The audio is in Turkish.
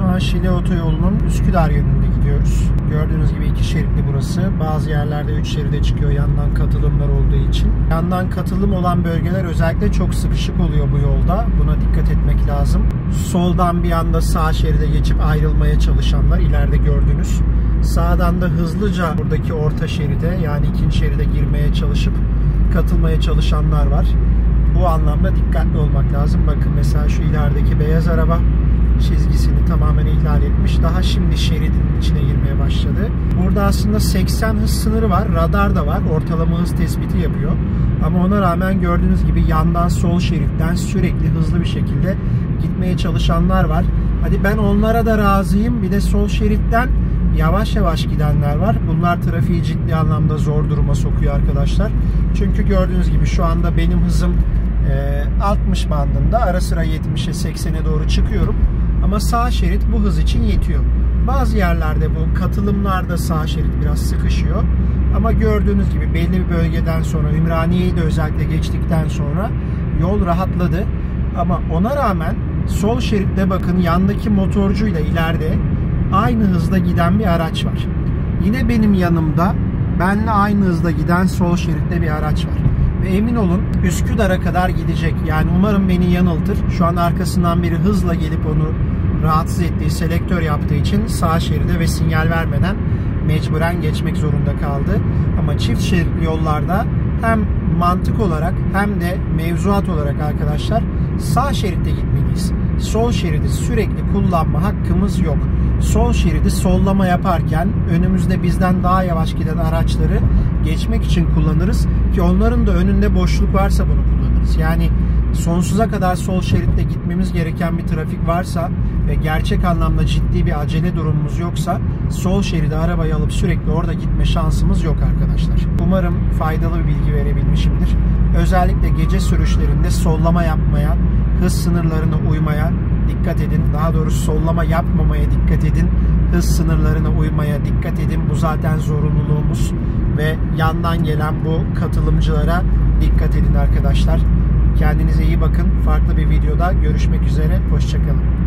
Şu an Şile Otoyolu'nun Üsküdar yönünde gidiyoruz. Gördüğünüz gibi 2 şeritli burası. Bazı yerlerde 3 şeride çıkıyor yandan katılımlar olduğu için. Yandan katılım olan bölgeler özellikle çok sıkışık oluyor bu yolda. Buna dikkat etmek lazım. Soldan bir anda sağ şeride geçip ayrılmaya çalışanlar ileride gördüğünüz. Sağdan da hızlıca buradaki orta şeride yani ikinci şeride girmeye çalışıp katılmaya çalışanlar var. Bu anlamda dikkatli olmak lazım. Bakın mesela şu ilerideki beyaz araba çizgisini tamamen ihlal etmiş. Daha şimdi şeridin içine girmeye başladı. Burada aslında 80 hız sınırı var. Radar da var. Ortalama hız tespiti yapıyor. Ama ona rağmen gördüğünüz gibi yandan sol şeritten sürekli hızlı bir şekilde gitmeye çalışanlar var. Hadi ben onlara da razıyım. Bir de sol şeritten yavaş yavaş gidenler var. Bunlar trafiği ciddi anlamda zor duruma sokuyor arkadaşlar. Çünkü gördüğünüz gibi şu anda benim hızım 60 bandında. Ara sıra 70'e 80'e doğru çıkıyorum. Ama sağ şerit bu hız için yetiyor. Bazı yerlerde bu katılımlarda sağ şerit biraz sıkışıyor. Ama gördüğünüz gibi belli bir bölgeden sonra Ümraniye'yi de özellikle geçtikten sonra yol rahatladı. Ama ona rağmen sol şeritte bakın yandaki motorcuyla ileride aynı hızda giden bir araç var. Yine benim yanımda benimle aynı hızda giden sol şeritte bir araç var. Ve emin olun Üsküdar'a kadar gidecek. Yani umarım beni yanıltır. Şu an arkasından biri hızla gelip onu rahatsız ettiği, selektör yaptığı için sağ şeride ve sinyal vermeden mecburen geçmek zorunda kaldı. Ama çift şeritli yollarda hem mantık olarak hem de mevzuat olarak arkadaşlar sağ şeritte gitmeliyiz. Sol şeridi sürekli kullanma hakkımız yok. Sol şeridi sollama yaparken önümüzde bizden daha yavaş giden araçları geçmek için kullanırız ki onların da önünde boşluk varsa bunu kullanırız. Yani sonsuza kadar sol şeritte gitmemiz gereken bir trafik varsa ve gerçek anlamda ciddi bir acele durumumuz yoksa sol şeride arabayı alıp sürekli orada gitme şansımız yok arkadaşlar. Umarım faydalı bir bilgi verebilmişimdir. Özellikle gece sürüşlerinde sollama yapmaya, hız sınırlarına uymaya dikkat edin. Daha doğrusu sollama yapmamaya dikkat edin. Hız sınırlarına uymaya dikkat edin. Bu zaten zorunluluğumuz ve yandan gelen bu katılımcılara dikkat edin arkadaşlar. Kendinize iyi bakın. Farklı bir videoda görüşmek üzere. Hoşça kalın.